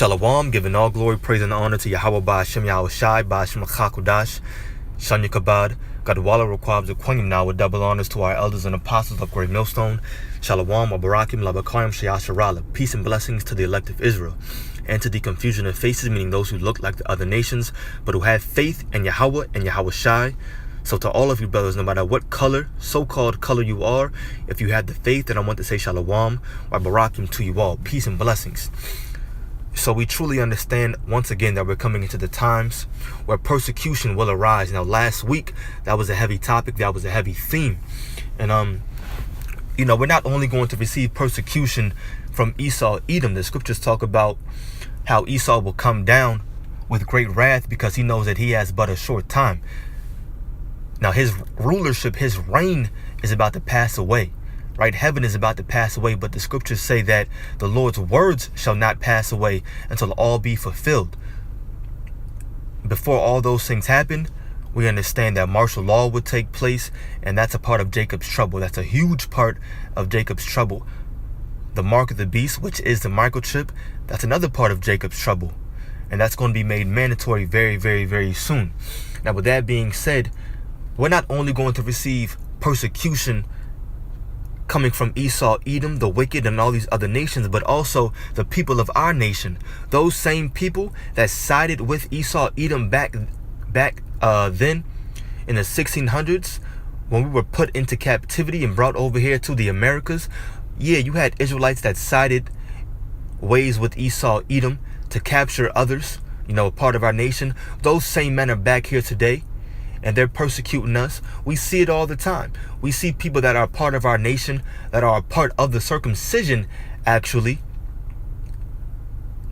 Shalom, giving all glory, praise, and honor to Yahweh Ba'ashem Yahweh Shai, Ba'ashem Chakudash, Shanya Kabad, Gadwala requires Quantum now with double honors to our elders and apostles of Great Millstone. Shalom, Abarakim, Labakayim, Shayasharala, peace and blessings to the elect of Israel, and to the confusion of faces, meaning those who look like the other nations, but who have faith in Yahweh and Yahweh Shai. So to all of you brothers, no matter what color, so-called color you are, if you have the faith, then I want to say Shalom, or Barakim to you all, peace and blessings. So we truly understand once again that we're coming into the times where persecution will arise. Now, last week, that was a heavy topic. That was a heavy theme. And, we're not only going to receive persecution from Esau, Edom. The scriptures talk about how Esau will come down with great wrath because he knows that he has but a short time. Now, his rulership, his reign is about to pass away. Right? Heaven is about to pass away, but the scriptures say that the Lord's words shall not pass away until all be fulfilled. Before all those things happen, we understand that martial law would take place, and that's a part of Jacob's trouble. That's a huge part of Jacob's trouble. The mark of the beast, which is the microchip, that's another part of Jacob's trouble, and that's going to be made mandatory very, very, very soon. Now, with that being said, we're not only going to receive persecution coming from Esau, Edom, the wicked, and all these other nations, but also the people of our nation. Those same people that sided with Esau, Edom back then in the 1600s, when we were put into captivity and brought over here to the Americas. Yeah, you had Israelites that sided ways with Esau, Edom to capture others, part of our nation. Those same men are back here today, and they're persecuting us. We see it all the time. We see people that are part of our nation, that are a part of the circumcision, actually.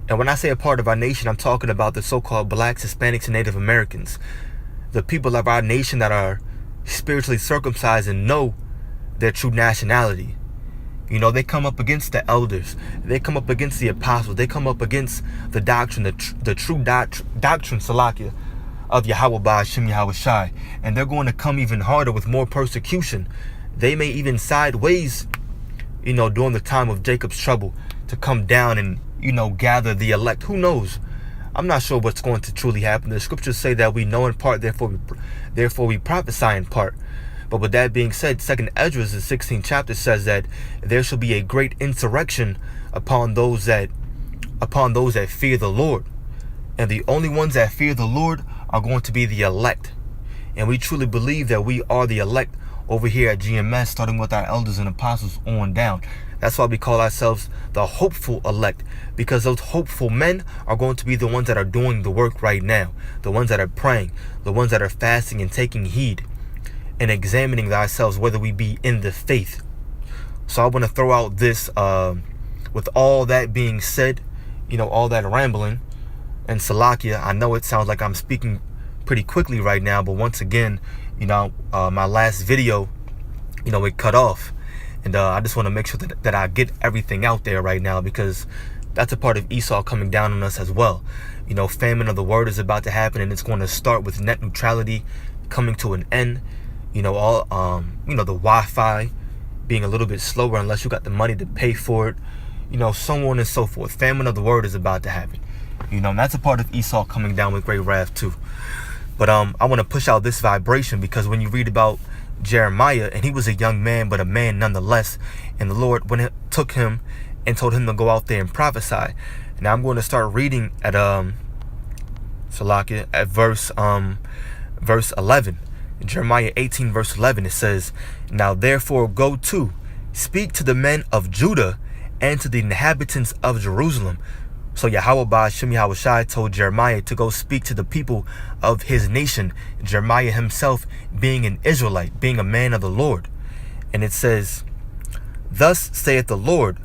And when I say a part of our nation, I'm talking about the so-called blacks, Hispanics, and Native Americans. The people of our nation that are spiritually circumcised and know their true nationality. They come up against the elders. They come up against the apostles. They come up against the doctrine, the true doctrine, Salakia, of Yahweh Ba'ashem Yahweh Shai, and they're going to come even harder with more persecution. They may even sideways, during the time of Jacob's trouble, to come down and, gather the elect. Who knows? I'm not sure what's going to truly happen. The scriptures say that we know in part, therefore we prophesy in part. But with that being said, 2nd Ezra, the 16th chapter, says that there shall be a great insurrection upon those that fear the Lord. And the only ones that fear the Lord are going to be the elect. And we truly believe that we are the elect over here at GMS, starting with our elders and apostles on down. That's why we call ourselves the hopeful elect, because those hopeful men are going to be the ones that are doing the work right now, the ones that are praying, the ones that are fasting and taking heed and examining ourselves whether we be in the faith. So I want to throw out this, with all that being said, all that rambling. And Salakia, I know it sounds like I'm speaking pretty quickly right now, but once again, my last video, it cut off. And I just want to make sure that I get everything out there right now, because that's a part of Esau coming down on us as well. Famine of the word is about to happen, and it's going to start with net neutrality coming to an end. The Wi-Fi being a little bit slower unless you got the money to pay for it. So on and so forth. Famine of the word is about to happen. And that's a part of Esau coming down with great wrath too. But I want to push out this vibration, because when you read about Jeremiah, and he was a young man, but a man nonetheless, and the Lord took him and told him to go out there and prophesy. Now I'm going to start reading at Salakia, at verse 11. In Jeremiah 18 verse 11, it says, "Now therefore go to, speak to the men of Judah and to the inhabitants of Jerusalem." So Yahweh Ba'ashem Yahweh Shai told Jeremiah to go speak to the people of his nation, Jeremiah himself being an Israelite, being a man of the Lord. And it says, "Thus saith the Lord,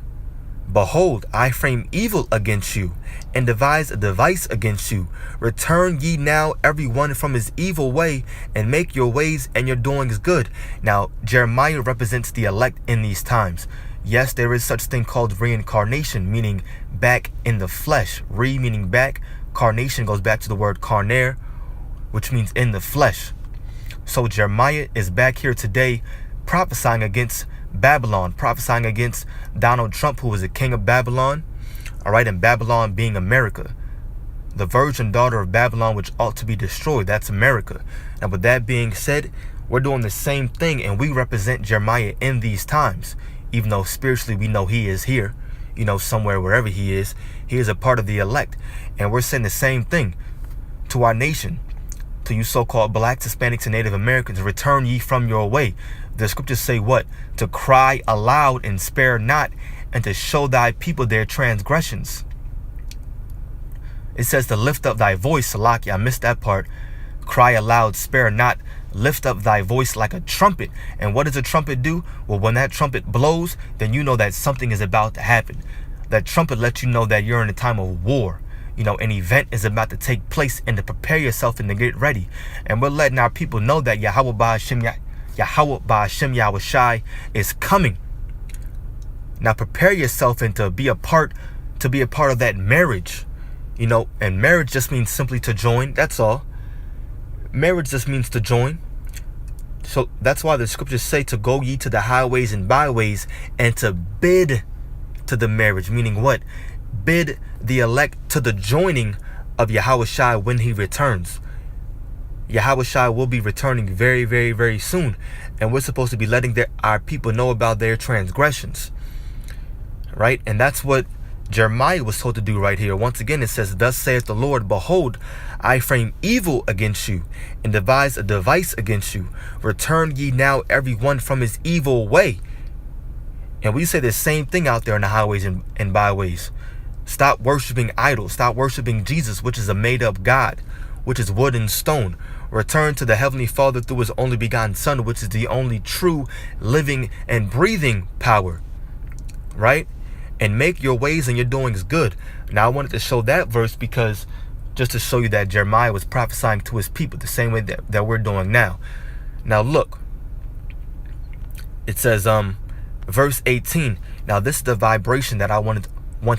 Behold, I frame evil against you, and devise a device against you. Return ye now every one from his evil way, and make your ways and your doings good." Now, Jeremiah represents the elect in these times. Yes, there is such thing called reincarnation, meaning back in the flesh. Re meaning back. Carnation goes back to the word carner, which means in the flesh. So Jeremiah is back here today prophesying against Babylon, prophesying against Donald Trump, who was the king of Babylon. All right, and Babylon being America. The virgin daughter of Babylon, which ought to be destroyed. That's America. And with that being said, we're doing the same thing, and we represent Jeremiah in these times. Even though spiritually we know he is here, somewhere, wherever he is a part of the elect. And we're saying the same thing to our nation, to you so-called blacks, Hispanics, and Native Americans. Return ye from your way. The scriptures say what? To cry aloud and spare not, and to show thy people their transgressions. It says to lift up thy voice, Salaki. I missed that part. Cry aloud, spare not. Lift up thy voice like a trumpet. And what does a trumpet do? Well, when that trumpet blows, then you know that something is about to happen. That trumpet lets you know that you're in a time of war. An event is about to take place, and to prepare yourself and to get ready. And we're letting our people know that Yahweh Ba'Hashem Yahushai is coming. Now prepare yourself and to be a part of that marriage. And marriage just means simply to join. That's all. Marriage just means to join. So that's why the scriptures say to go ye to the highways and byways and to bid to the marriage. Meaning what? Bid the elect to the joining of Yahushai when he returns. Yahushai will be returning very, very, very soon. And we're supposed to be letting our people know about their transgressions. Right? And that's what Jeremiah was told to do right here. Once again, it says, thus saith the Lord, behold, I frame evil against you and devise a device against you. Return ye now every one from his evil way. And we say the same thing out there in the highways and byways. Stop worshiping idols. Stop worshiping Jesus, which is a made-up God, which is wood and stone. Return to the Heavenly Father through his only begotten Son, which is the only true living and breathing power. Right? And make your ways and your doings good. Now I wanted to show that verse because just to show you that Jeremiah was prophesying to his people the same way that we're doing now. Now look, it says verse 18. Now this is the vibration that I want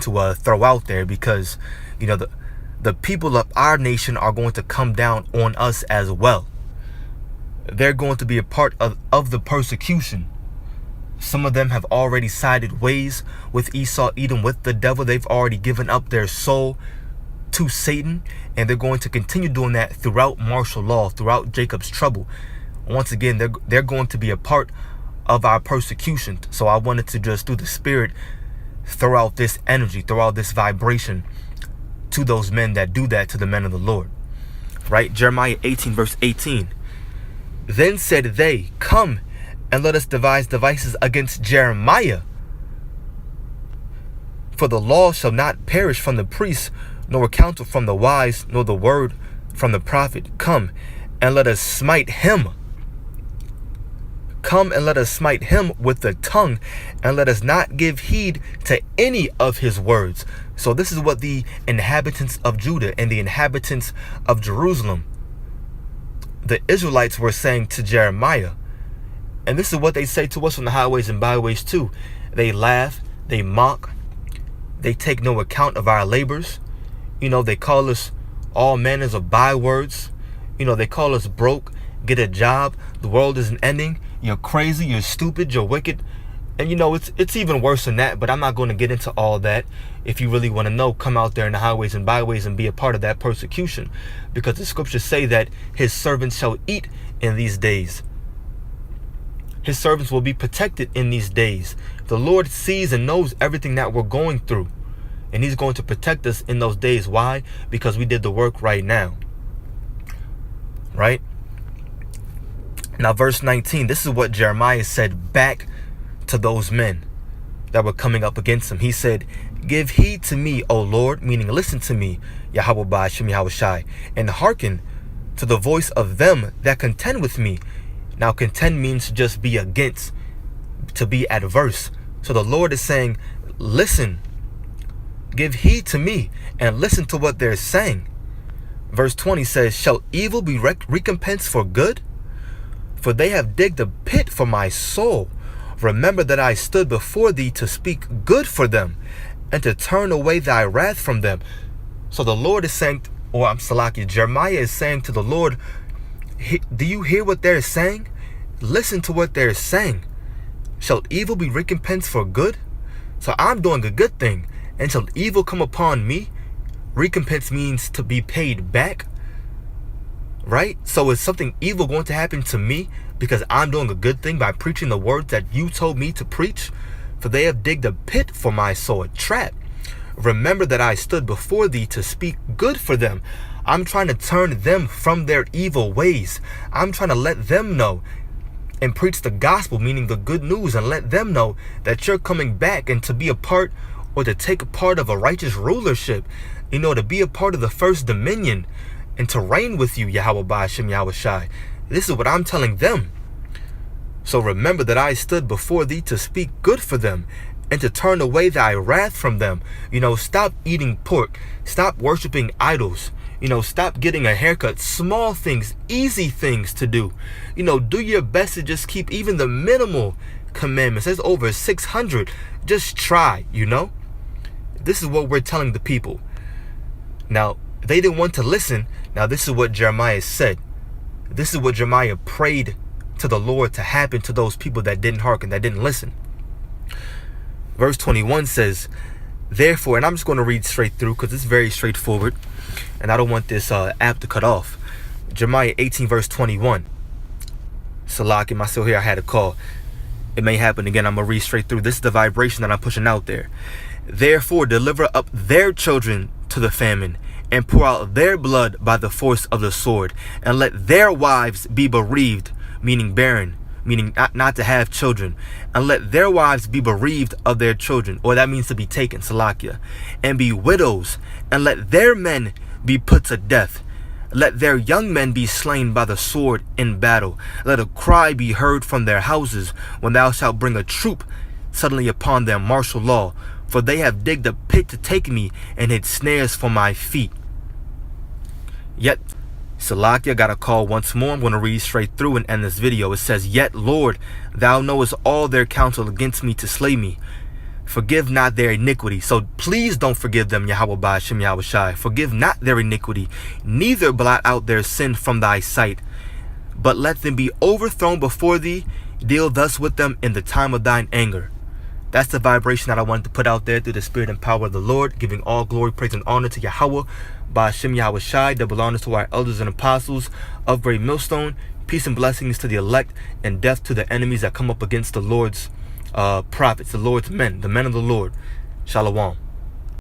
to throw out there, because the people of our nation are going to come down on us as well. They're going to be a part of the persecution. Some of them have already sided ways with Esau, Edom, with the devil. They've already given up their soul to Satan, and they're going to continue doing that throughout martial law, throughout Jacob's trouble. Once again, they're going to be a part of our persecution. So I wanted to just, through the Spirit, throw out this energy, throw out this vibration to those men that do that to the men of the Lord. Right? Jeremiah 18 verse 18. Then said they, come and let us devise devices against Jeremiah. For the law shall not perish from the priests, nor counsel from the wise, nor the word from the prophet. Come and let us smite him. Come and let us smite him with the tongue, and let us not give heed to any of his words. So this is what the inhabitants of Judah and the inhabitants of Jerusalem, the Israelites, were saying to Jeremiah. And this is what they say to us on the highways and byways too. They laugh, they mock, they take no account of our labors. They call us all manners of bywords. They call us broke, get a job, the world isn't ending, you're crazy, you're stupid, you're wicked. And it's even worse than that, but I'm not going to get into all that. If you really want to know, come out there in the highways and byways and be a part of that persecution. Because the scriptures say that his servants shall eat in these days. His servants will be protected in these days. The Lord sees and knows everything that we're going through. And he's going to protect us in those days. Why? Because we did the work right now. Right? Now, verse 19, this is what Jeremiah said back to those men that were coming up against him. He said, give heed to me, O Lord, meaning listen to me, Yahweh Ba'Hashem Yahushai, and hearken to the voice of them that contend with me. Now, contend means to just be against, to be adverse. So the Lord is saying, listen, give heed to me and listen to what they're saying. Verse 20 says, shall evil be recompensed for good? For they have digged a pit for my soul. Remember that I stood before thee to speak good for them and to turn away thy wrath from them. So the Lord is saying, Jeremiah is saying to the Lord, do you hear what they're saying? Listen to what they're saying. Shall evil be recompensed for good? So I'm doing a good thing, And shall evil come upon me, recompense means to be paid back, right? So is something evil going to happen to me because I'm doing a good thing by preaching the words that you told me to preach? For they have digged a pit for my soul, a trap. Remember that I stood before thee to speak good for them. I'm trying to turn them from their evil ways. I'm trying to let them know and preach the gospel, meaning the good news, and let them know that you're coming back and to be a part or to take a part of a righteous rulership, to be a part of the first dominion and to reign with you, Yahweh Ba'ashem Yahweh Shai. This is what I'm telling them. So remember that I stood before thee to speak good for them and to turn away thy wrath from them. Stop eating pork. Stop worshiping idols. Stop getting a haircut. Small things, easy things to do. Do your best to just keep even the minimal commandments. There's over 600. Just try, This is what we're telling the people. Now, they didn't want to listen. Now, this is what Jeremiah said. This is what Jeremiah prayed to the Lord to happen to those people that didn't hearken, that didn't listen. Verse 21 says, therefore, and I'm just going to read straight through because it's very straightforward. And I don't want this app to cut off. Jeremiah 18 verse 21. Salak, am I still here? I had a call. It may happen again. I'm going to read straight through. This is the vibration that I'm pushing out there. Therefore, deliver up their children to the famine, and pour out their blood by the force of the sword, and let their wives be bereaved, meaning barren, meaning not to have children, and let their wives be bereaved of their children, or that means to be taken, Salakia, and be widows, and let their men be put to death. Let their young men be slain by the sword in battle. Let a cry be heard from their houses when thou shalt bring a troop suddenly upon them, martial law. For they have digged a pit to take me and hid snares for my feet. Yet, Salakia, got a call once more. I'm going to read straight through and end this video. It says, yet, Lord, thou knowest all their counsel against me to slay me. Forgive not their iniquity. So please don't forgive them, Yahweh Ba'ashem Yahweh Shai. Forgive not their iniquity, neither blot out their sin from thy sight. But let them be overthrown before thee. Deal thus with them in the time of thine anger. That's the vibration that I wanted to put out there through the spirit and power of the Lord, giving all glory, praise, and honor to Yahweh Ba'ashem Yahweh Shai. Double honors to our elders and apostles of Great Millstone. Peace and blessings to the elect, and death to the enemies that come up against the Lord's prophets, the Lord's men, the men of the Lord. Shalom.